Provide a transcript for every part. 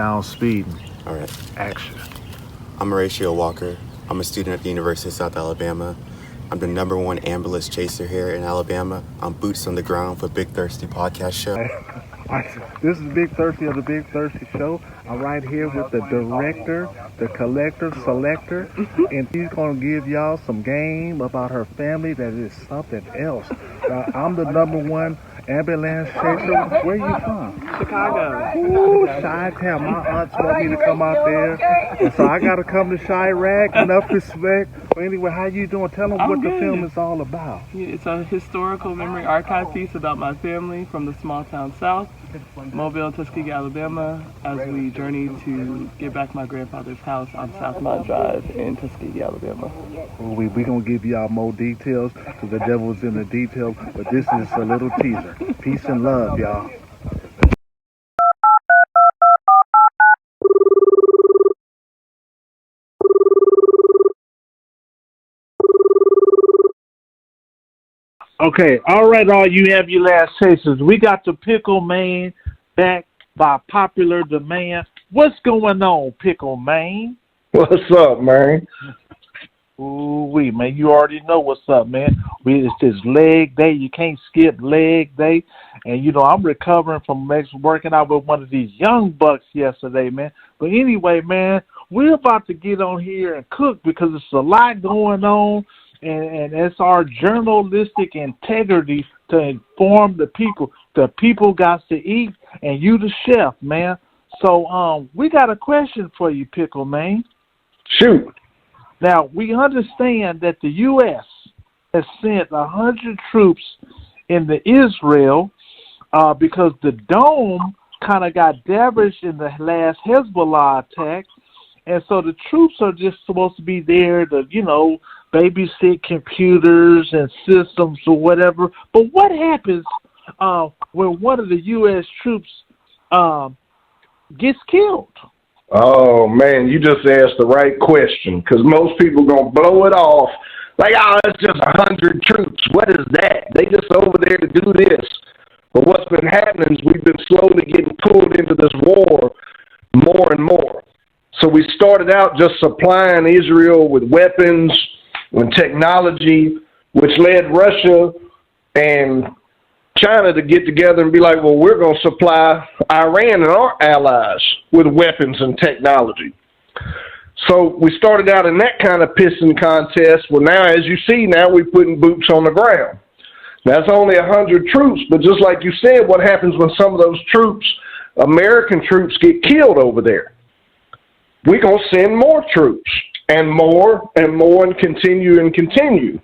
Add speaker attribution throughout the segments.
Speaker 1: Now speeding.
Speaker 2: All right.
Speaker 1: Action.
Speaker 2: I'm Horatio Walker. I'm a student at the University of South Alabama. I'm the #1 ambulance chaser here in Alabama. I'm boots on the ground for Big Thirsty Podcast Show.
Speaker 1: This is Big Thirsty of the Big Thirsty Show. I'm right here with the director, the collector, selector, and she's going to give y'all some game about her family that is something else. I'm the #1 ambulance chaser. Where you from?
Speaker 3: Chicago.
Speaker 1: Ooh, Chi-Town. My aunts want me to come out there, and so I got to come to Chirac. Enough respect. But anyway, how you doing? Tell them what the film is all about.
Speaker 3: It's a historical memory archive piece about my family from the small town south, Mobile, Tuskegee, Alabama, as we journey to get back my grandfather's house on South Mott Drive in Tuskegee, Alabama.
Speaker 1: We're going to give y'all more details because the devil's in the details, but this is a little teaser. Peace and love, y'all. Okay, all right, all you ambulance chasers. We got the Pickle Man back by popular demand. What's going on, Pickle Man?
Speaker 4: What's up, man?
Speaker 1: Ooh-wee, man, you already know what's up, man. It's this leg day. You can't skip leg day. And, you know, I'm recovering from working out with one of these young bucks yesterday, man. But anyway, man, we're about to get on here and cook because it's a lot going on. And it's our journalistic integrity to inform the people. The people got to eat, and you the chef, man. So we got a question for you, Pickle Man.
Speaker 4: Shoot.
Speaker 1: Now, we understand that the U.S. has sent 100 troops into Israel because the dome kind of got damaged in the last Hezbollah attack. And so the troops are just supposed to be there to, you know, babysit computers and systems or whatever. But what happens when one of the U.S. troops gets killed?
Speaker 4: Oh, man, you just asked the right question because most people going to blow it off like, oh, it's just 100 troops. What is that? They just over there to do this. But what's been happening is we've been slowly getting pulled into this war more and more. So we started out just supplying Israel with weapons and technology, which led Russia and China to get together and be like, well, we're going to supply Iran and our allies with weapons and technology. So we started out in that kind of pissing contest. Well, now, as you see, now we're putting boots on the ground. That's only 100 troops, but just like you said, what happens when some of those troops, American troops, get killed over there? We're going to send more troops and more and continue and continue.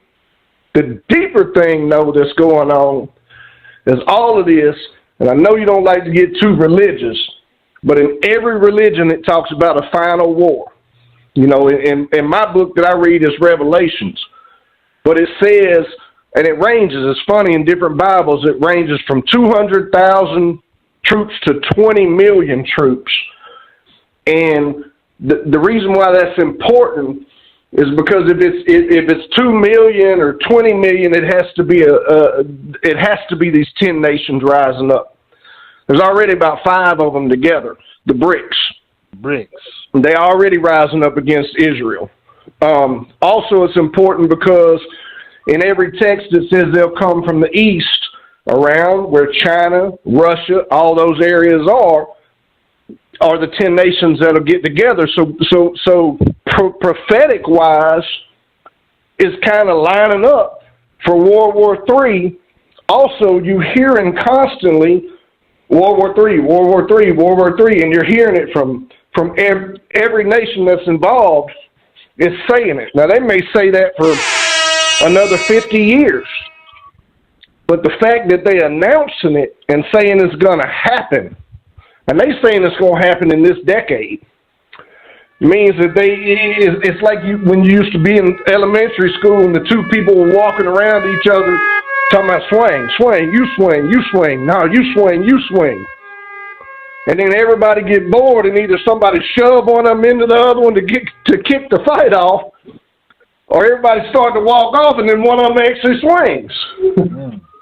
Speaker 4: The deeper thing, though, that's going on is all of this, and I know you don't like to get too religious, but in every religion it talks about a final war. You know, in my book that I read is Revelations, but it says, and it ranges, it's funny, in different Bibles, it ranges from 200,000 troops to 20 million troops. And the reason why that's important is because if it's 2 million or 20 million, it has to be these 10 nations rising up. There's already about 5 of them together, the BRICS. They already rising up against Israel. Also, it's important because in every text it says they'll come from the east around where China, Russia, all those areas are the 10 nations that'll get together. So prophetic wise is kind of lining up for World War III. Also, you hearing constantly World War III, World War III, World War III, and you're hearing it from every nation that's involved is saying it. Now, they may say that for another 50 years, but the fact that they announcing it and saying it's going to happen, and they saying it's going to happen in this decade, means that it's like when you used to be in elementary school and the two people were walking around each other talking about swing, you swing, no, you swing. And then everybody get bored and either somebody shove one of them into the other one to kick the fight off, or everybody start to walk off and then one of them actually swings.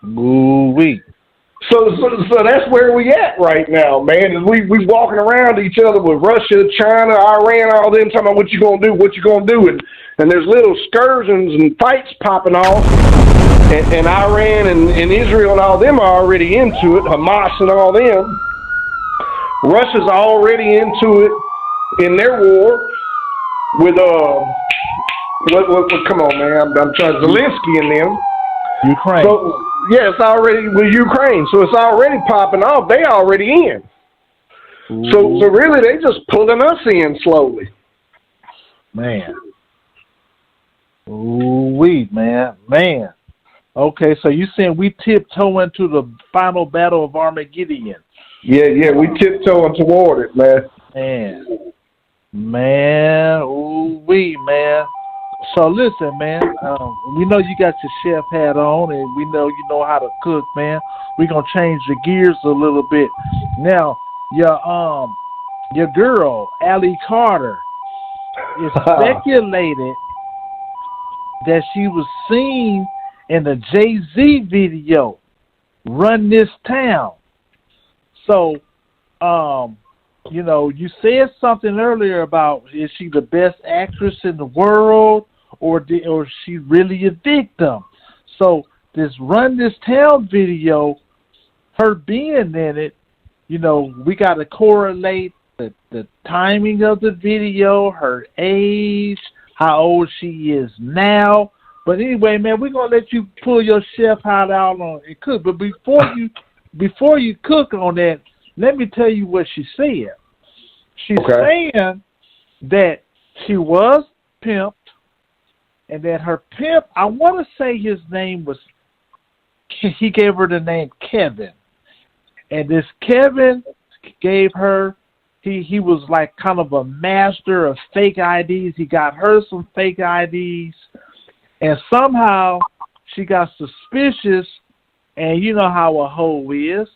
Speaker 1: Ooh-wee.
Speaker 4: So that's where we at right now, man. And we walking around each other with Russia, China, Iran, all them talking about what you gonna do, and there's little excursions and fights popping off, and Iran and Israel and all them are already into it, Hamas and all them. Russia's already into it in their war with what come on, man, I'm trying Zelensky and them.
Speaker 1: Ukraine.
Speaker 4: So yeah, it's already with Ukraine, so it's already popping off. They already in. So really, they just pulling us in slowly.
Speaker 1: Man. Man. Okay, so you saying we tiptoe into the final battle of Armageddon?
Speaker 4: Yeah, we tiptoeing toward it, man.
Speaker 1: Man, man. So listen, man. We know you got your chef hat on, and we know you know how to cook, man. We're gonna change the gears a little bit. Now, your girl, Allie Carter, is speculated that she was seen in the Jay-Z video, "Run This Town." So, you know, you said something earlier about is she the best actress in the world, or is she really a victim? So this "Run This Town" video, her being in it, you know, we got to correlate the timing of the video, her age, how old she is now. But anyway, man, we're gonna let you pull your chef hat out on and cook. But before you cook on that, let me tell you what she said. She's saying that she was pimped, and that her pimp, I want to say his name was, he gave her the name Kevin. And this Kevin gave her, he was like kind of a master of fake IDs. He got her some fake IDs. And somehow she got suspicious, and you know how a hoe is.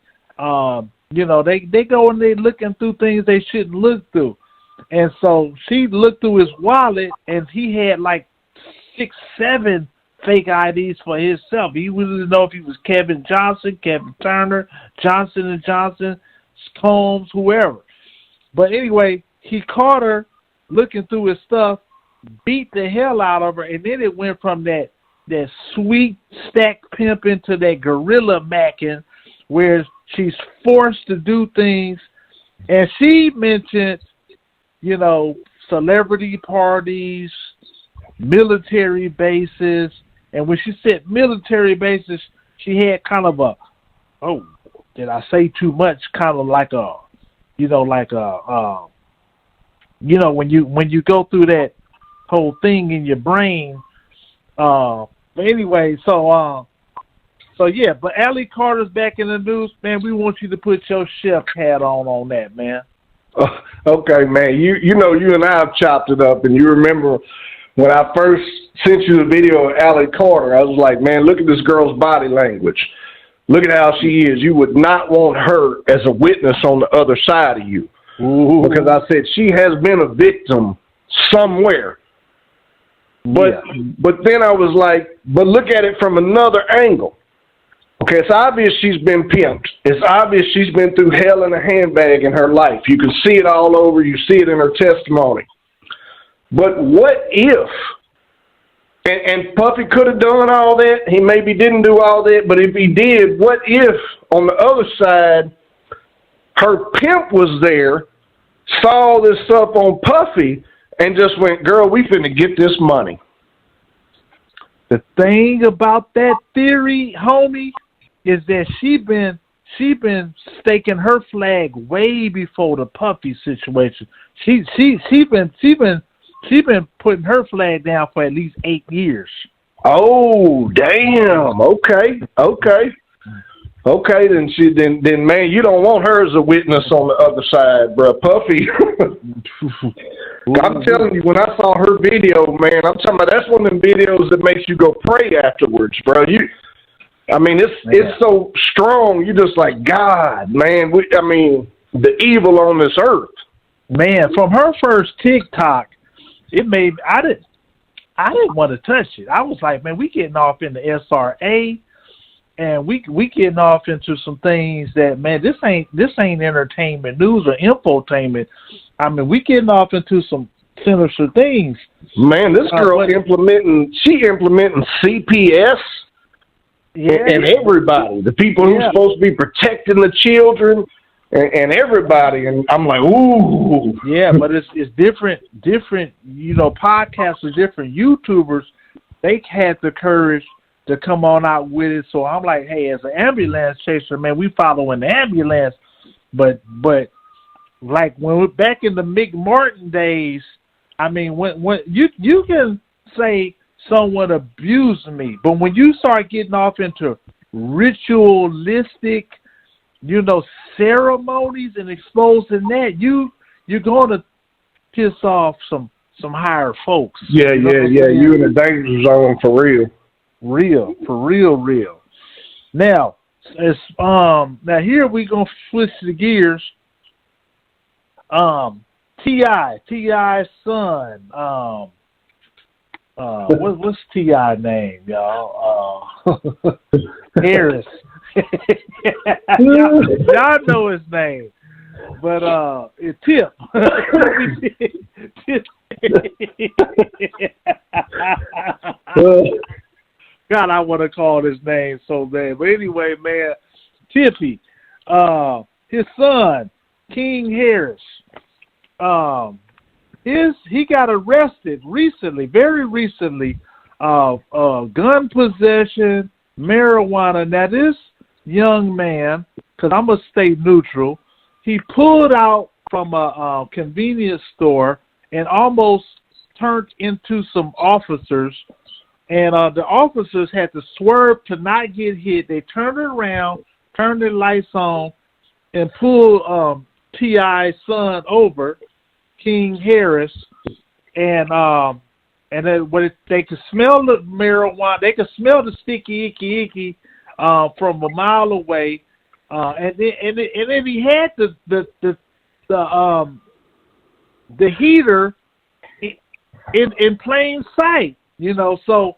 Speaker 1: You know, they go and they looking through things they shouldn't look through. And so she looked through his wallet, and he had like 6, 7 fake IDs for himself. He didn't know if he was Kevin Johnson, Kevin Turner, Johnson & Johnson, Combs, whoever. But anyway, he caught her looking through his stuff, beat the hell out of her, and then it went from that sweet stack pimp into that gorilla macking, where she's forced to do things. And she mentioned, you know, celebrity parties, military bases. And when she said military bases, she had kind of a, oh, did I say too much? Kind of like a, you know, when you go through that whole thing in your brain. But anyway, so yeah, but Allie Carter's back in the news, man. We want you to put your chef hat on that, man.
Speaker 4: Okay, man. You know, you and I have chopped it up, and you remember when I first sent you the video of Allie Carter, I was like, man, look at this girl's body language. Look at how she is. You would not want her as a witness on the other side of you. Ooh. Because I said she has been a victim somewhere. But then I was like, but look at it from another angle. Okay, it's obvious she's been pimped. It's obvious she's been through hell in a handbag in her life. You can see it all over. You see it in her testimony. But what if, and Puffy could have done all that. He maybe didn't do all that, but if he did, what if on the other side, her pimp was there, saw this stuff on Puffy, and just went, girl, we finna get this money.
Speaker 1: The thing about that theory, homie, is that she been staking her flag way before the Puffy situation. She been putting her flag down for at least 8 years.
Speaker 4: Oh, damn. Okay. Then man, you don't want her as a witness on the other side, bro. Puffy. I'm telling you, when I saw her video, man, I'm talking about that's one of them videos that makes you go pray afterwards, bro. It's so strong. You just like, God, man. The evil on this earth.
Speaker 1: Man, from her first TikTok, it made I didn't want to touch it. I was like, man, we getting off in the SRA. and we getting off into some things that, man, this ain't entertainment news or infotainment. I mean, we getting off into some sinister things.
Speaker 4: Man, this girl implementing CPS.
Speaker 1: Yeah.
Speaker 4: And everybody, the people who's supposed to be protecting the children, and everybody, and I'm like, ooh.
Speaker 1: Yeah, but it's different, podcasters, different YouTubers, they had the courage to come on out with it. So I'm like, hey, as an ambulance chaser, man, we following the ambulance. But like when we're back in the Mick Martin days, I mean, when you can say someone abused me, but when you start getting off into ritualistic, ceremonies and exposing that, you're going to piss off some higher folks.
Speaker 4: Yeah. You in the danger zone for real.
Speaker 1: Real. Now, now here we gonna switch the gears. T.I.'s son. What's T.I. name, y'all? Harris. y'all know his name, but it's Tip. God, I want to call his name so bad. But anyway, man, Tippy, his son, King Harris, he got arrested recently, very recently, gun possession, marijuana. Now, this young man, because I'm going to stay neutral, he pulled out from a convenience store and almost turned into some officers. And the officers had to swerve to not get hit. They turned around, turned their lights on, and pulled T.I.'s son over, King Harris. And then when they could smell the marijuana, they could smell the sticky icky from a mile away. And then he had the heater in plain sight. So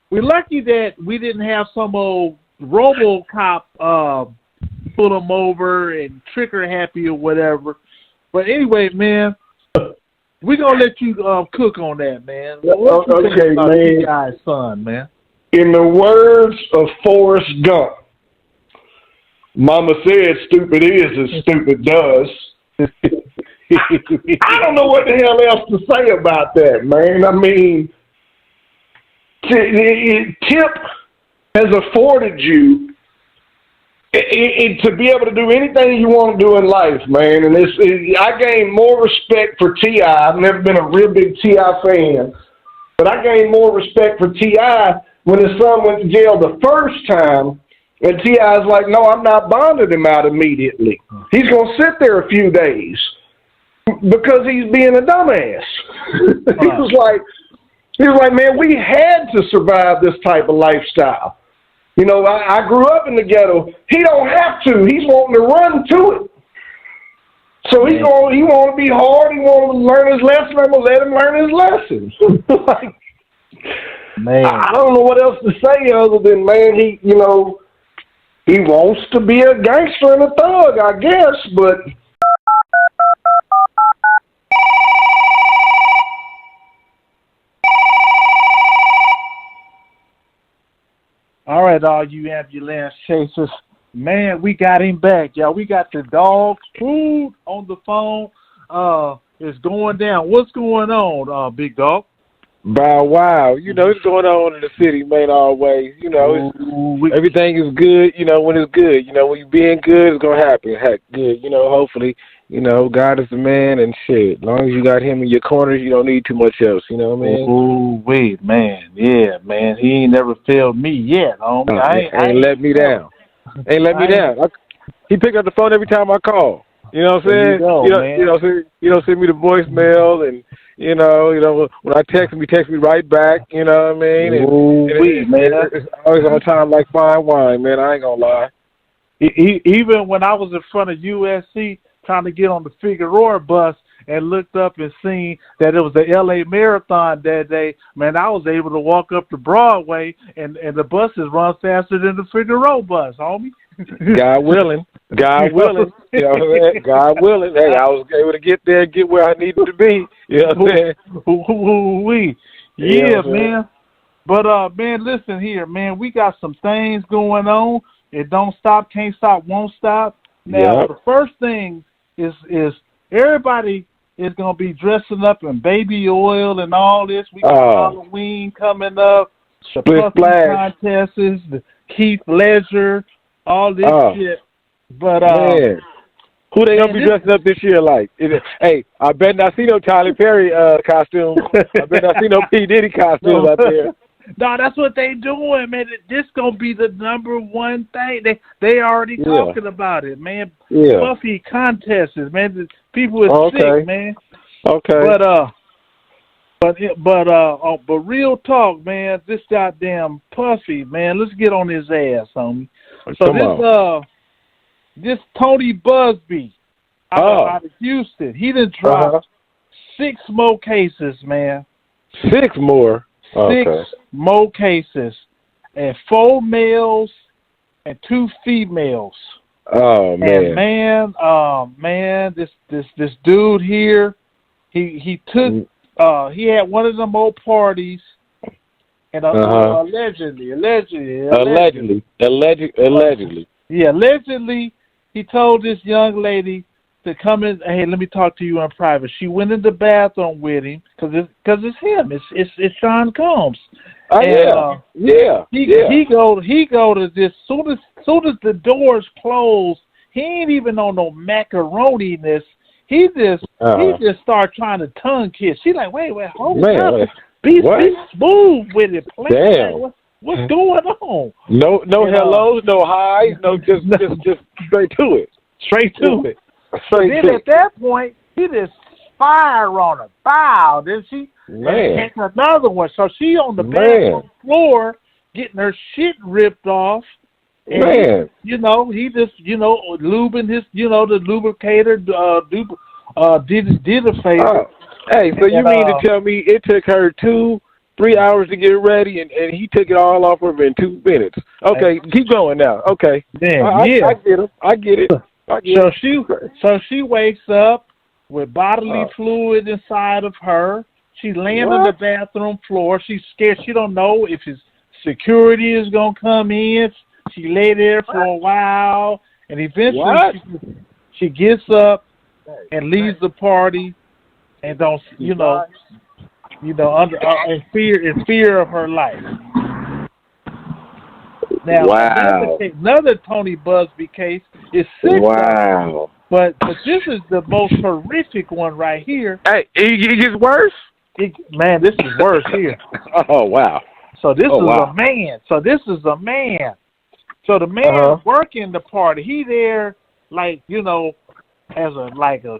Speaker 1: we're lucky that we didn't have some old RoboCop pull him over and trigger happy or whatever. But anyway, man, we're going to let you cook on that, man. What you think about
Speaker 4: man.
Speaker 1: You guys' son, man?
Speaker 4: In the words of Forrest Gump, Mama said stupid is as stupid does. I don't know what the hell else to say about that, man. I mean, Tip has afforded you to be able to do anything you want to do in life, man. And I gained more respect for T.I. I've never been a real big T.I. fan, but I gained more respect for T.I. when his son went to jail the first time, and T.I.'s like, no, I'm not bonding him out immediately. He's going to sit there a few days because he's being a dumbass. He was like, man, we had to survive this type of lifestyle. I grew up in the ghetto. He don't have to. He's wanting to run to it. So he want to be hard. He want to learn his lesson. I'm going to let him learn his lesson.
Speaker 1: Man,
Speaker 4: I don't know what else to say other than, man, he wants to be a gangster and a thug, I guess, but...
Speaker 1: All right, all you ambulance chasers. Man, we got him back, y'all. We got the dog food on the phone. It's going down. What's going on, Big Dog?
Speaker 5: Bow wow. It's going on in the city, man, always. Everything is good, when it's good. When you're being good, it's going to happen. Heck, good. Hopefully, God is the man and shit. As long as you got him in your corners, you don't need too much else. You know what I mean?
Speaker 1: Oh, wait, man. Yeah, man. He ain't never failed me yet, homie.
Speaker 5: I ain't let me down. Ain't let me down. He picked up the phone every time I call. You know what I'm saying? You don't send me the voicemail, and when I text him, he texts me right back. You know what I mean? It's always on time like fine wine, man. I ain't gonna lie.
Speaker 1: Even when I was in front of USC trying to get on the Figueroa bus, and looked up and seen that it was the LA Marathon that day, man, I was able to walk up to Broadway and the buses run faster than the Figaro bus, homie.
Speaker 5: God willing. God willing. You know what I'm saying? God willing. Hey, I was able to get there and get where I needed to be. You know what I'm saying?
Speaker 1: Yeah, man. But, man, listen here, man. We got some things going on. It don't stop, can't stop, won't stop. Now, the first thing is everybody is going to be dressing up in baby oil and all this. We got Halloween coming up, the puffy contests, the Keith Ledger, all this shit. But,
Speaker 5: man. Who they gonna be dressing up this year like? Hey, I bet not see no Tyler Perry costume. I bet not see no P. Diddy costumes out there.
Speaker 1: No, that's what they doing, man. This gonna be the number one thing. They already talking about it, man. Yeah. Puffy contests, man. People are sick, man.
Speaker 5: Okay.
Speaker 1: But real talk, man. This goddamn Puffy, man. Let's get on his ass, homie. So this Tony Busby out of Houston, he done dropped 6 more cases, man.
Speaker 5: 6 more?
Speaker 1: 6 more cases. And 4 males and 2 females.
Speaker 5: Oh, man.
Speaker 1: And man, this dude here, he took, he had one of them old parties. And allegedly. Yeah, allegedly, he told this young lady to come in. Hey, let me talk to you in private. She went in the bathroom with him because it's him. It's Sean Combs. He go to this. Soon as the doors close, he ain't even on no macaroni-ness. He just start trying to tongue kiss. She like, wait, hold up. Be smooth with it, please.
Speaker 5: Damn.
Speaker 1: What's going on?
Speaker 5: No hellos, no highs, just straight to it.
Speaker 1: Straight to it. Then at that point, he just fire on her. Bow. Then she takes another one. So she on the bathroom floor getting her shit ripped off. And he just, lubing his, the lubricator, did a favor.
Speaker 5: Hey, so you mean to tell me it took her 2-3 hours to get ready, and he took it all off of her in 2 minutes? Okay, keep going now. Okay, I get him. I get it.
Speaker 1: So she wakes up with bodily fluid inside of her. She laying on the bathroom floor. She's scared. She don't know if his security is gonna come in. She lay there for a while, and eventually she gets up and leaves the party. And don't under in fear of her life. Now another Tony Busby case is 6.
Speaker 5: Wow.
Speaker 1: But this is the most horrific one right here.
Speaker 5: Hey, it gets worse.
Speaker 1: Man, this is worse here.
Speaker 5: Oh wow.
Speaker 1: So this is a man. So the man working the party. He there as a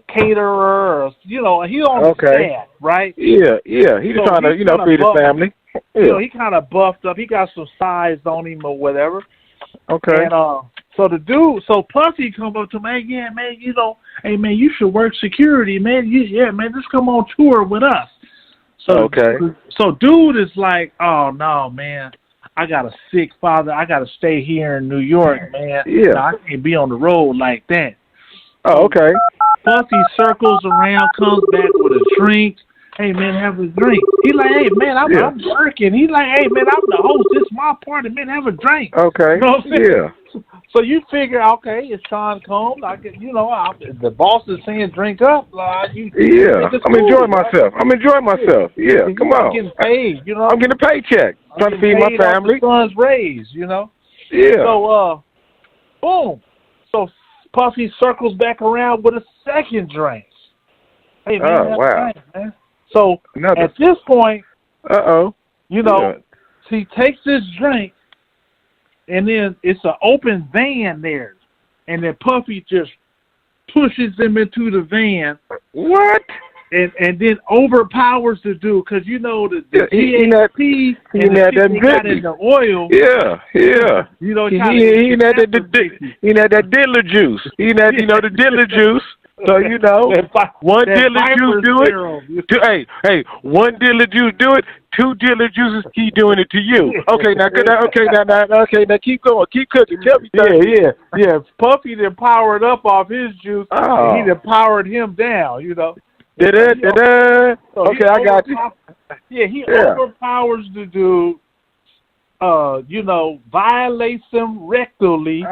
Speaker 1: caterer, or, he on the staff, right?
Speaker 5: Yeah. He's trying to, feed his family. Yeah.
Speaker 1: He kind of buffed up. He got some size on him or whatever.
Speaker 5: Okay.
Speaker 1: And so Puffy come up to me, hey man, you should work security, man. Man, just come on tour with us. So dude is like, oh no, man, I got a sick father. I got to stay here in New York, man. Yeah. No, I can't be on the road like that.
Speaker 5: Oh, okay.
Speaker 1: Puffy circles around, comes back with a drink. Hey, man, have a drink. He like, hey, man, I'm working. He like, hey, man, I'm the host. This is my party. Man, have a drink.
Speaker 5: Okay.
Speaker 1: You know what I'm saying? Yeah. So you figure, okay, it's Sean Combs. I can, the boss is saying drink up.
Speaker 5: I'm enjoying myself. Yeah, come on.
Speaker 1: I'm getting paid,
Speaker 5: I'm getting a paycheck. Trying to feed my family.
Speaker 1: Son's raised,
Speaker 5: Yeah.
Speaker 1: So, boom. So Puffy circles back around with a second drink. Hey, man,
Speaker 5: oh, wow.
Speaker 1: Drink, man. So at this point, he takes this drink, and then it's an open van there, and then Puffy just pushes him into the van.
Speaker 5: What?
Speaker 1: And then overpowers the dude because the THC got in the oil.
Speaker 5: Yeah. He had that Diddler juice. He had the Diddler juice. So you know, one dealer juice do it. One dealer juice do it. Two dealer juices keep doing it to you. Okay, now keep going, keep cooking. Tell me,
Speaker 1: yeah. Puffy then powered up off his juice, and he then powered him down. You know.
Speaker 5: Okay, I got you.
Speaker 1: Yeah, he overpowers the dude. Violates him rectally.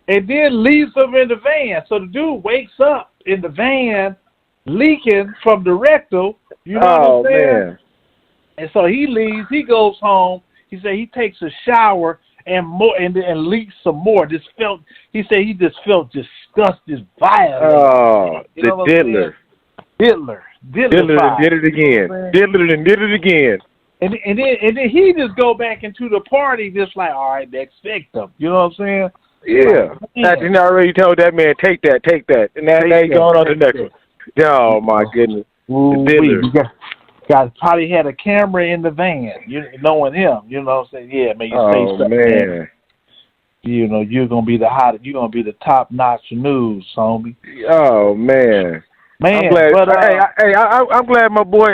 Speaker 1: And then leaves him in the van. So the dude wakes up in the van, leaking from the rectal. You know what I'm saying? Man. And so he leaves. He goes home. He said he takes a shower and leaks some more. He said he just felt disgusted, violent.
Speaker 5: The diddler.
Speaker 1: Diddler
Speaker 5: did it again. Diddler and did it again.
Speaker 1: And then he just go back into the party just like, all right, next victim. You know what I'm saying?
Speaker 5: Yeah. After he already told that man, take that. And now he's going on the next one. Oh, my goodness.
Speaker 1: Guys probably had a camera in the van, knowing him. You know what I'm saying? Yeah, man, you say something. Man. You know, you're going to be the top-notch news, homie.
Speaker 5: Oh, man.
Speaker 1: Man,
Speaker 5: I'm glad, I'm glad my boy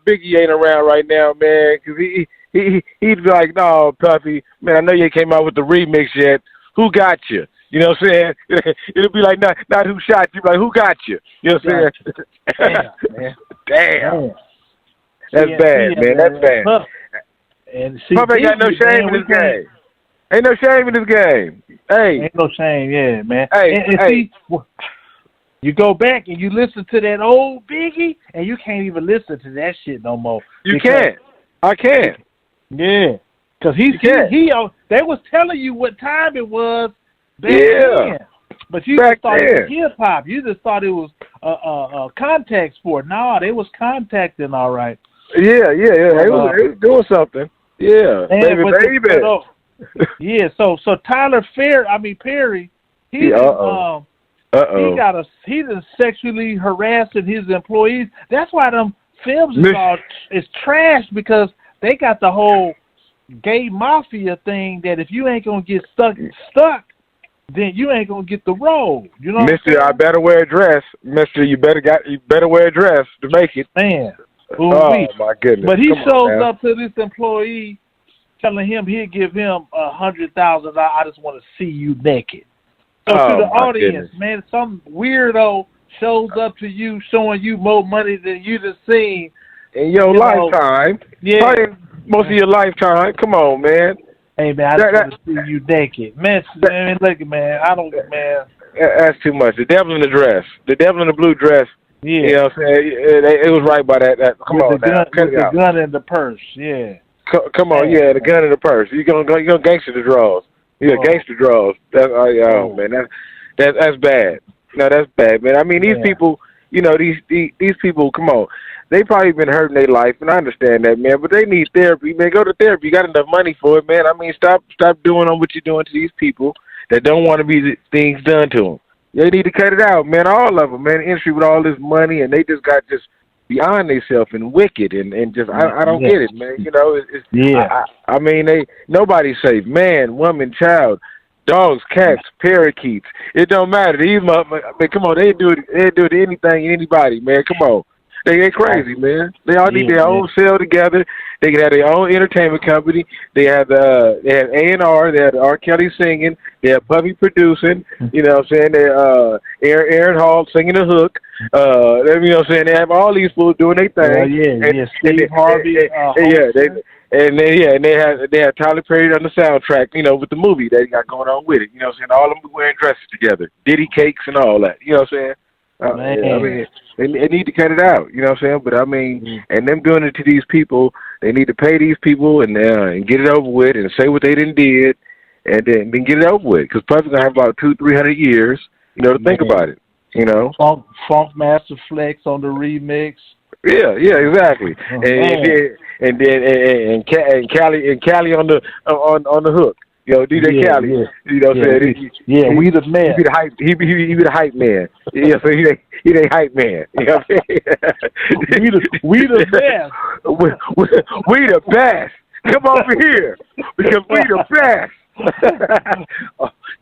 Speaker 5: Biggie ain't around right now, man, because he'd be like, no, Puffy, man, I know you came out with the remix yet. Who got you? You know what I'm saying? It'll be like, not who shot you, like, who got you? You know what I'm saying? Damn. That's bad, man. That's bad.
Speaker 1: And see,
Speaker 5: Puffy ain't got no shame in this game. Ain't no shame in this game. Hey.
Speaker 1: Ain't no shame, yeah, man.
Speaker 5: Hey,
Speaker 1: see, you go back and you listen to that old Biggie, and you can't even listen to that shit no more.
Speaker 5: You can't. I can't.
Speaker 1: Yeah. Because they was telling you what time it was back then. But you just thought it was hip-hop. You just thought it was a contact sport. No, they was contacting all right.
Speaker 5: Yeah. They was doing something. Yeah. Baby.
Speaker 1: Yeah, so Tyler Perry, he done sexually harassing his employees. That's why them films is trash, because they got the whole gay mafia thing that if you ain't gonna get stuck, then you ain't gonna get the role. You know,
Speaker 5: Mister, I better wear a dress. Mister, you better wear a dress to make it.
Speaker 1: Man,
Speaker 5: my goodness!
Speaker 1: But he shows up to this employee, telling him he'll give him $100,000. I just want to see you naked. So to the audience, man, some weirdo shows up to you showing you more money than you just seen
Speaker 5: in your lifetime. Probably most of your lifetime. Come on, man.
Speaker 1: Hey, man, I just want to see you naked. Man, look, man,
Speaker 5: That's too much. The devil in the dress. The devil in the blue dress. Yeah. You know what I'm saying? It was right by that. Come on now.
Speaker 1: The gun in the purse, yeah.
Speaker 5: Come on, the gun in the purse. You're gonna gangster the draws. Yeah, gangster draws. Man, that's bad. No, that's bad, man. I mean, these people, these people, come on. They probably been hurting their life, and I understand that, man. But they need therapy, man. Go to therapy. You got enough money for it, man. I mean, stop doing what you're doing to these people that don't want to be things done to them. They need to cut it out, man. All of them, man. The industry with all this money, and they just got just beyond themselves and wicked, and just I don't get it, man. I mean, nobody's safe. Man, woman, child, dogs, cats, parakeets. It don't matter. These motherfuckers, man, come on, they do it to anything, anybody, man. Come on. They crazy, man. They all need their own cell together. They can have their own entertainment company. They have A&R. They have R. Kelly singing. They have Puffy producing. You know what I'm saying? They Aaron Hall singing the hook. You know what I'm saying? They have all these fools doing their thing.
Speaker 1: Steve Harvey.
Speaker 5: They have Tyler Perry on the soundtrack. You know, with the movie they got going on with it. You know what I'm saying? All of them wearing dresses together, Diddy cakes and all that. You know what I'm saying? I mean, they need to cut it out, you know what I'm saying? But I mean, and them doing it to these people, they need to pay these people and get it over with and say what they done did, and then get it over with. Because Puffy's gonna have about 200-300 years, to think about it,
Speaker 1: Funk Master Flex on the remix.
Speaker 5: Yeah, exactly. And Cali on the hook. DJ Khaled. You know what I'm saying?
Speaker 1: We the man.
Speaker 5: He be the hype man. Yeah, so he the hype man. You know what I'm saying?
Speaker 1: we the best.
Speaker 5: We the best. Come over here because we the best.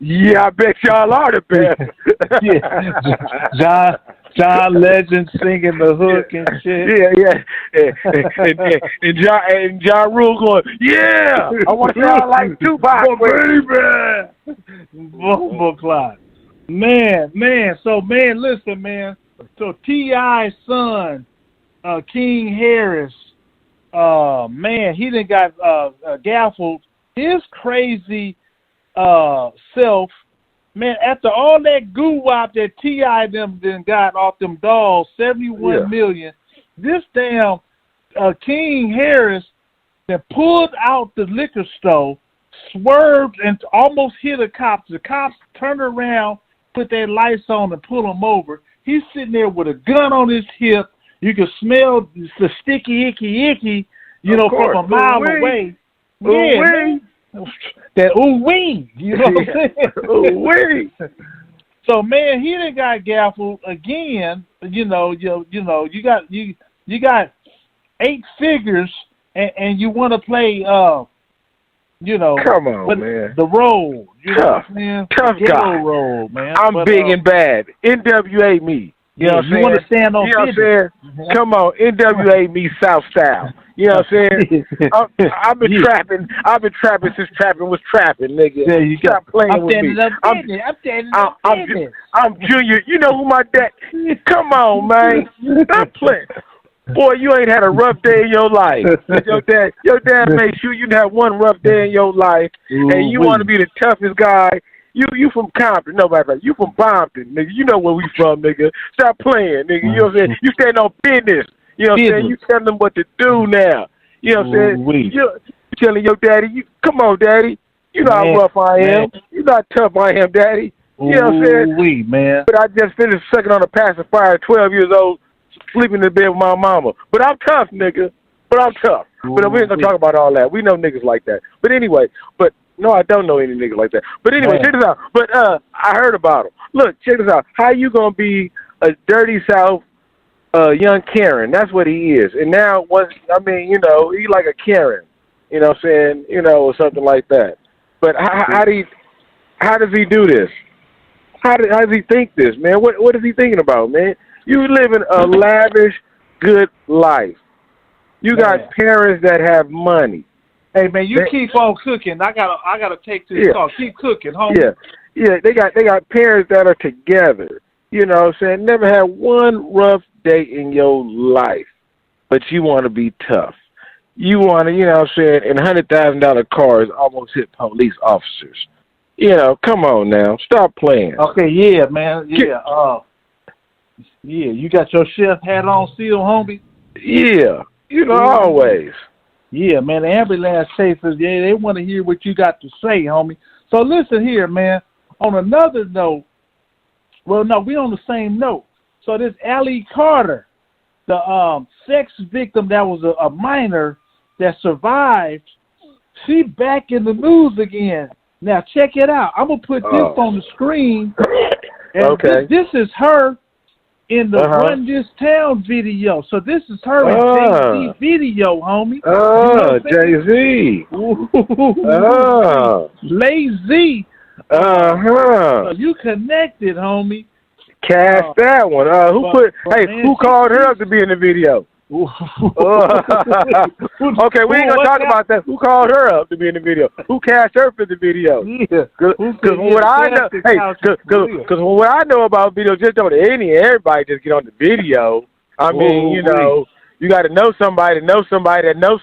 Speaker 5: Yeah, I bet y'all are the best.
Speaker 1: Yeah, John Legend singing the hook and shit.
Speaker 5: And Ja Rule going, yeah, I want y'all like Tupac,
Speaker 1: baby. Bumble clock. Man. So, man, listen, man. So, T.I.'s son, King Harris, man, he done got gaffled. His crazy self, man, after all that goo-wop that T.I. them then got off them dolls, $71 million, this damn King Harris that pulled out the liquor store, swerved and almost hit a cop. The cops turned around, put their lights on and pull him over. He's sitting there with a gun on his hip. You can smell the sticky, icky, you know, from a mile away. Yeah, that ooh-wee, you know what I'm saying?
Speaker 5: Ooh-wee.
Speaker 1: So, man, he done got gaffled again. You got 8 figures, and you want to play,
Speaker 5: come on, man,
Speaker 1: the role,
Speaker 5: tough, tough guy,
Speaker 1: role, man.
Speaker 5: I'm big and bad. NWA me. You know what I'm saying?
Speaker 1: You want to stand on business.
Speaker 5: You know what I'm saying? Come on, NWA me South Style. You know what I'm saying? I've been trapping. I've been trapping since trapping was trapping, nigga.
Speaker 1: Yeah, you
Speaker 5: stop playing with me. I'm Junior. You know who my dad? Come on, man. Stop playing. Boy, you ain't had a rough day in your life. Your dad made sure you have one rough day in your life, and you want to be the toughest guy. You from Compton, nobody. You from Bompton, nigga. You know where we from, nigga. Stop playing, nigga. You know what I'm saying? You stand on business. You know what I'm saying? You telling them what to do now. You know what I'm saying? You telling your daddy, come on, daddy. You know how rough I am. You know how tough I am, daddy. You know what I'm saying?
Speaker 1: Man.
Speaker 5: But I just finished sucking on a pacifier at 12 years old, sleeping in bed with my mama. But I'm tough, nigga. But I'm tough. But we ain't going to talk about all that. We know niggas like that. But anyway, no, I don't know any niggas like that. But anyway, check this out. But I heard about him. Look, check this out. How you going to be a dirty South young Karen? That's what he is. And now, he like a Karen. You know what I'm saying? You know, or something like that. But how does he do this? How does he think this, man? What is he thinking about, man? You living a lavish, good life. You got parents that have money.
Speaker 1: Hey man, you keep on cooking. I gotta take this call. Keep cooking, homie.
Speaker 5: Yeah. They got parents that are together. You know what I'm saying? Never had one rough day in your life, but you want to be tough. You want to, you know what I'm saying? And $100,000 cars almost hit police officers. You know, come on now, stop playing.
Speaker 1: Okay, yeah, man, you got your chef hat on still, homie?
Speaker 5: Yeah, you know, always.
Speaker 1: Yeah, man, the ambulance chasers, they want to hear what you got to say, homie. So listen here, man, on another note, well, no, we on the same note. So this Allie Carter, the sex victim that was a minor that survived, she back in the news again. Now, check it out. I'm going to put this on the screen. And this is her in the Run This Town video. So this is her in Jay-Z video, homie.
Speaker 5: Jay-Z.
Speaker 1: Lazy. So you connected, homie.
Speaker 5: Cash that one. Who called her up to be in the video? Okay, we ain't gonna talk about that. Who called her up to be in the video? Who cashed her for the video? Because what I know, because what I know about video, just don't everybody just get on the video. I mean, you know, you got to know somebody that knows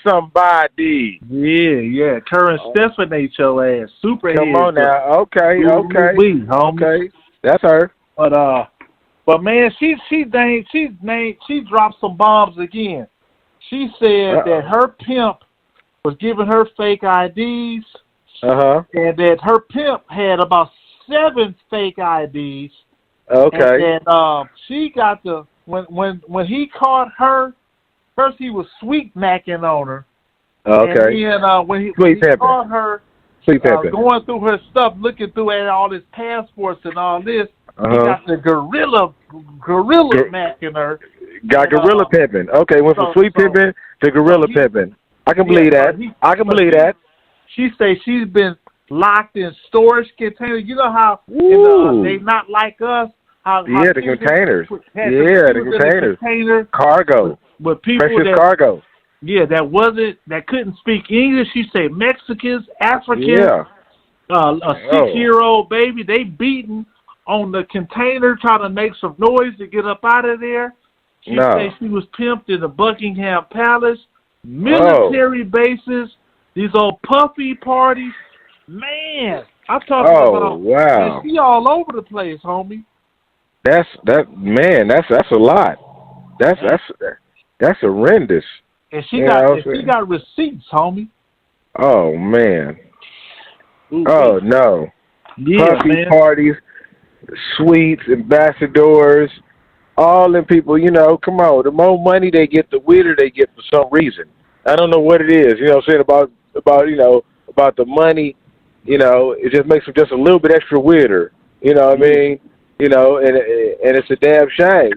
Speaker 5: somebody.
Speaker 1: Yeah. Current Stephen ain't your ass. Super.
Speaker 5: Come on now. Okay. That's her.
Speaker 1: But man, she dropped some bombs again. She said that her pimp was giving her fake IDs, and that her pimp had about 7 fake IDs.
Speaker 5: Okay.
Speaker 1: And she got when he caught her, first he was sweet macking on her.
Speaker 5: Okay.
Speaker 1: And then when he caught her going through her stuff, looking through at all his passports and all this. He got the gorilla macking her.
Speaker 5: Got gorilla pimping. Okay, went from sweet pimping to gorilla pimping. I can believe that. I can believe that.
Speaker 1: She say she's been locked in storage containers. You know how in They Not Like Us. How
Speaker 5: the containers. The containers. Cargo.
Speaker 1: With people
Speaker 5: precious cargo.
Speaker 1: Yeah, that couldn't speak English. You say Mexicans, Africans.
Speaker 5: Yeah.
Speaker 1: A 6-year-old baby, they beaten on the container trying to make some noise to get up out of there. She said she was pimped in the Buckingham Palace, military bases, these old puffy parties. Man, I'm talking about.
Speaker 5: Wow.
Speaker 1: She all over the place, homie.
Speaker 5: That's a lot. That's horrendous.
Speaker 1: And she got receipts, homie.
Speaker 5: Oh man.
Speaker 1: Ooh,
Speaker 5: oh no.
Speaker 1: Yeah,
Speaker 5: puffy parties, suites, ambassadors, all them people, come on. The more money they get, the weirder they get for some reason. I don't know what it is, I'm saying, about the money, it just makes them just a little bit extra weirder. You know what I mean? And it's a damn shame,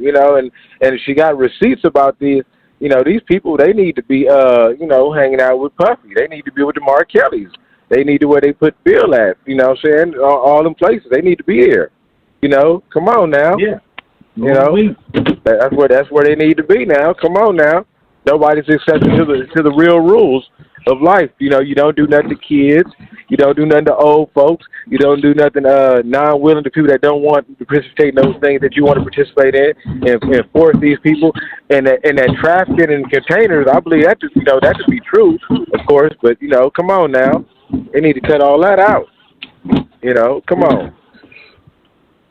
Speaker 5: and she got receipts about these, these people, they need to be, hanging out with Puffy. They need to be with the Mark Kellys. They need to where they put Bill at, what I'm saying? All them places. They need to be here. Come on now.
Speaker 1: Yeah.
Speaker 5: That's where they need to be now. Come on now. Nobody's accepting to the real rules of life. You don't do nothing to kids. You don't do nothing to old folks. You don't do nothing non-willing to people that don't want to participate in those things that you want to participate in, and force these people. And that trafficking in containers, I believe that to be true, of course. But come on now. They need to cut all that out. Come on.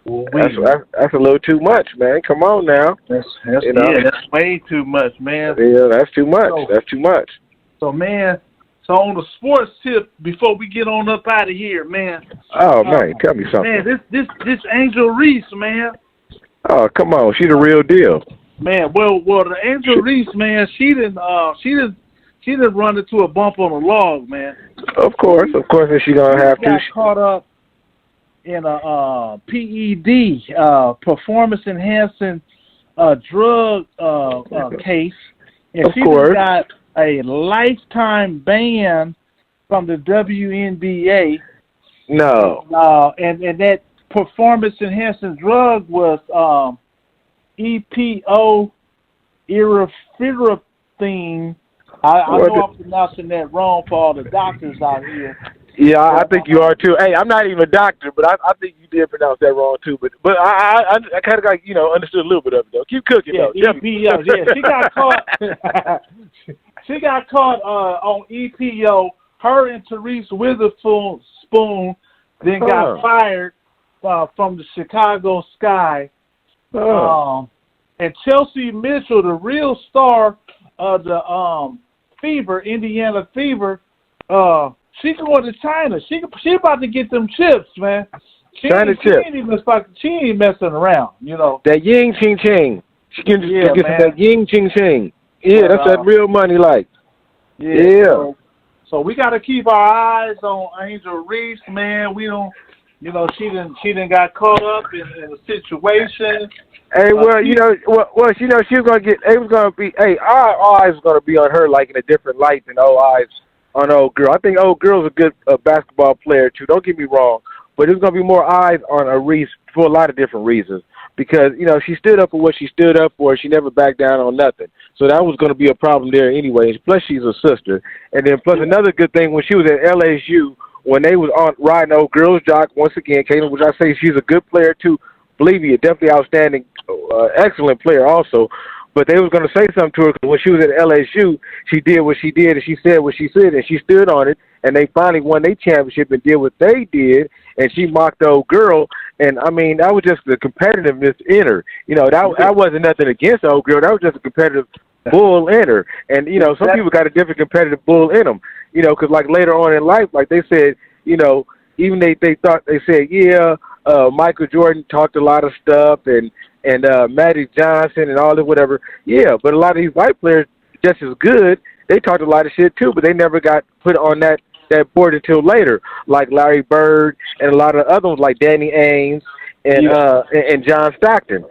Speaker 1: Well,
Speaker 5: that's a little too much, man. Come on now.
Speaker 1: That's way too much, man.
Speaker 5: Yeah, that's too much. That's too much.
Speaker 1: So, man, on the sports tip, before we get on up out of here, man.
Speaker 5: Oh, man, tell me something.
Speaker 1: Man, this Angel Reese, man.
Speaker 5: Oh, come on. She's the real deal.
Speaker 1: Man, well, the Angel Reese, man, she didn't run into a bump on a log, man.
Speaker 5: Of course, and she gonna have to.
Speaker 1: Got caught up in a PED, performance enhancing drug case, and
Speaker 5: of
Speaker 1: she
Speaker 5: course.
Speaker 1: got a lifetime ban from the WNBA.
Speaker 5: No.
Speaker 1: And that performance enhancing drug was EPO, irifirapine. I know I'm pronouncing that wrong for all the doctors out here.
Speaker 5: Yeah, I think you are too. Hey, I'm not even a doctor, but I think you did pronounce that wrong too. But I kind of got understood a little bit of it though. Keep cooking though.
Speaker 1: EPO, yeah, she got caught. She got caught on EPO. Her and Therese Witherspoon then got fired from the Chicago Sky. And Chelsea Mitchell, the real star of the Indiana Fever, she going to China. She about to get them chips, man. She ain't messing around,
Speaker 5: That ying ching ching. She can just get that ying ching ching. Yeah, that's that real money, like. Yeah.
Speaker 1: So we got to keep our eyes on Angel Reese, man. We don't, she didn't got caught up in a situation.
Speaker 5: Hey, she was gonna get. It was gonna be. Hey, our eyes was gonna be on her like in a different light than old eyes on old girl. I think old girl's a good basketball player too. Don't get me wrong, but there's gonna be more eyes on a Reese for a lot of different reasons. Because she stood up for what she stood up for. She never backed down on nothing. So that was going to be a problem there anyway. Plus, she's a sister. And then plus another good thing, when she was at LSU, when they was on riding old girls jock, once again, Caitlin, which I say she's a good player too. Believe me, a definitely outstanding, excellent player also. But they was going to say something to her because when she was at LSU, she did what she did and she said what she said and she stood on it. And they finally won their championship and did what they did. And she mocked the old girl. And, I mean, that was just the competitiveness in her. That wasn't nothing against the old girl. That was just a competitive bull in her. And, some people got a different competitive bull in them. Because, like, later on in life, like they said, even they said, yeah, Michael Jordan talked a lot of stuff and Magic Johnson and all that, whatever. Yeah, but a lot of these white players, just as good, they talked a lot of shit too, but they never got put on that board until later, like Larry Bird and a lot of other ones like Danny Ainge and John Stockton,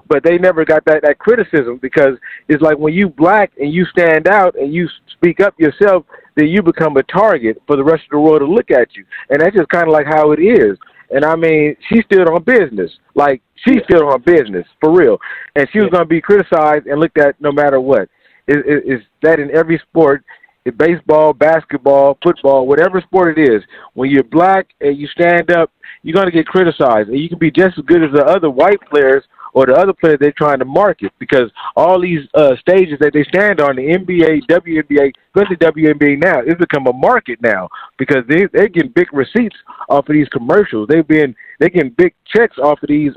Speaker 5: but they never got that criticism because it's like when you black and you stand out and you speak up yourself, then you become a target for the rest of the world to look at you. And that's just kind of like how it is. And I mean, she stood on business. Like, she stood on business, for real. And she was going to be criticized and looked at no matter what. It's that in every sport, in baseball, basketball, football, whatever sport it is, when you're black and you stand up, you're going to get criticized. And you can be just as good as the other white players or the other players they're trying to market, because all these stages that they stand on, the NBA, WNBA, especially WNBA now, it's become a market now, because they're getting big receipts off of these commercials. They're getting big checks off of these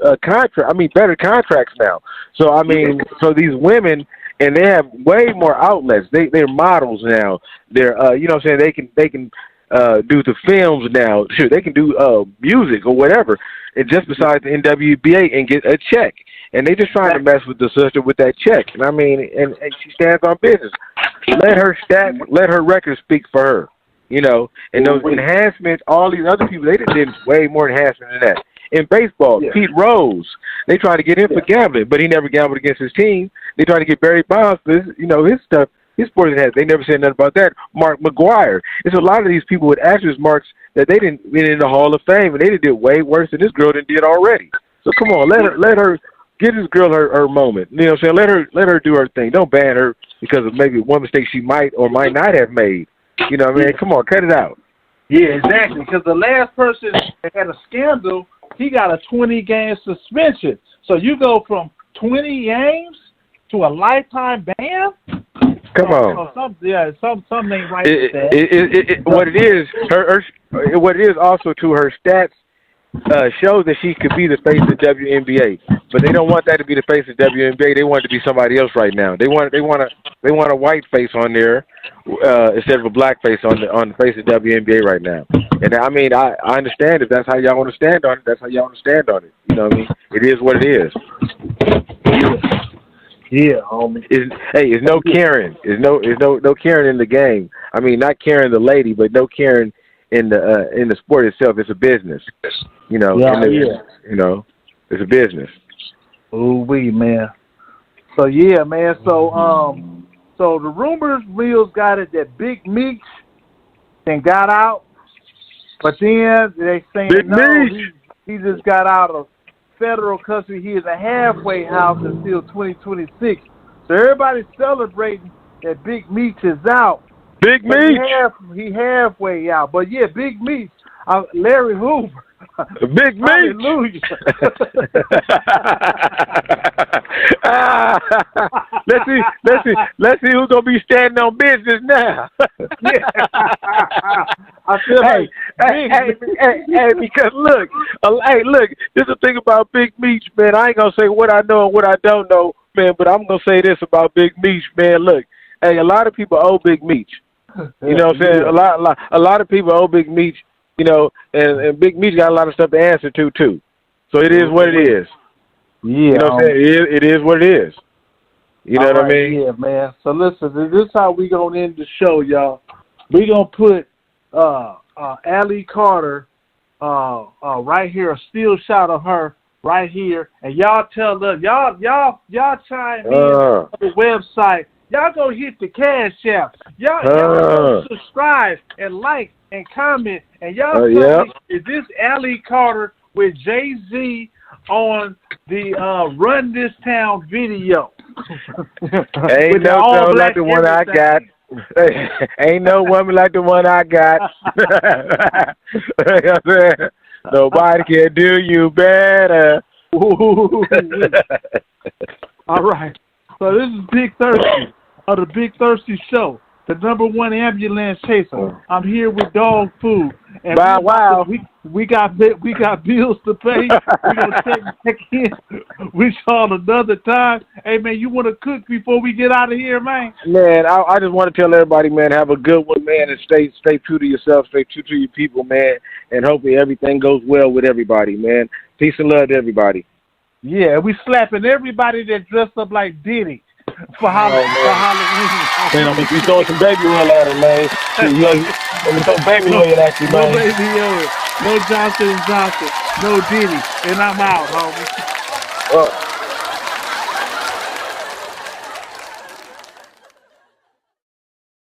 Speaker 5: better contracts now. So, I mean, so these women, and they have way more outlets. They're models now. They're, you know what I'm saying, they can do the films now. Sure, they can do music or whatever, and just besides the NWBA and get a check. And they just trying to mess with the sister with that check. And I mean, and she stands on business. Let her record speak for her. You know, and those enhancements, all these other people, they did way more enhancement than that. In baseball, Pete Rose, they tried to get him for gambling, but he never gambled against his team. They tried to get Barry Bonds for his stuff. His sports has. They never said nothing about that. Mark McGuire. It's a lot of these people with actors marks that they didn't get in the Hall of Fame, and they did way worse than this girl did already. So come on, let her give this girl her moment. You know what I'm saying? Let her do her thing. Don't ban her because of maybe one mistake she might or might not have made. You know what I mean? Come on, cut it out.
Speaker 1: Yeah, exactly. Because the last person that had a scandal, he got a 20-game suspension. So you go from 20 games to a lifetime ban?
Speaker 5: Come on.
Speaker 1: Something ain't right with that.
Speaker 5: What it is also to her stats shows that she could be the face of WNBA, but they don't want that to be the face of WNBA. They want it to be somebody else right now. They want a white face on there instead of a black face on the face of WNBA right now. And I mean, I understand if that's how y'all want to stand on it. That's how y'all want to stand on it. You know what I mean? It is what it is.
Speaker 1: Yeah, homie.
Speaker 5: It's no Karen. There's no Karen in the game. I mean, not Karen the lady, but no Karen in the sport itself. It's a business. You know. You know, it's a business.
Speaker 1: Ooh wee, man. So yeah, man. So the rumors Reels got it that Big Meech then got out, but then they saying he just got out of federal custody. He is a halfway house until 2026. So everybody's celebrating that Big Meech is out.
Speaker 5: Big Meech.
Speaker 1: He halfway out. But yeah, Big Meech, Larry Hoover.
Speaker 5: Big Meech.
Speaker 1: Hallelujah.
Speaker 5: Let's see who's gonna be standing on business now.
Speaker 1: I feel
Speaker 5: hey, because look, this is the thing about Big Meech, man. I ain't gonna say what I know and what I don't know, man, but I'm gonna say this about Big Meech, man. Look, hey, a lot of people owe Big Meech. You know what I'm saying? A lot of people owe Big Meech, you know, and Big Meech got a lot of stuff to answer to too. So it is what it is.
Speaker 1: Yeah.
Speaker 5: You know what I'm saying? It is what it is. You know what I mean?
Speaker 1: Yeah, man. So listen, this is how we gonna end the show, y'all. We gonna put Allie Carter right here, a still shot of her right here, and y'all tell us, y'all chime in on the website. Y'all go hit the Cash App. Y'all go subscribe and like and comment, and y'all tell me, is this Allie Carter with Jay-Z on the Run This Town video?
Speaker 5: Ain't no woman like the one I got. Ain't no woman like the one I got. Nobody can do you better.
Speaker 1: All right. So this is Big Thirsty of the Big Thirsty Show, the #1 ambulance chaser. I'm here with Dog Food. And we got bills to pay. We're gonna check back in with y'all another time. Hey man, you wanna cook before we get out of here, man?
Speaker 5: Man, I just want to tell everybody, man, have a good one, man, and stay true to yourself, stay true to your people, man, and hopefully everything goes well with everybody, man. Peace and love to everybody.
Speaker 1: Yeah, we slapping everybody that dressed up like Diddy for Halloween.
Speaker 5: Man, I'm gonna be throwing some baby oil at him, man. I'm gonna throw baby oil at you, man.
Speaker 1: No baby oil, no Johnson & Johnson, no Diddy, and I'm out, homie.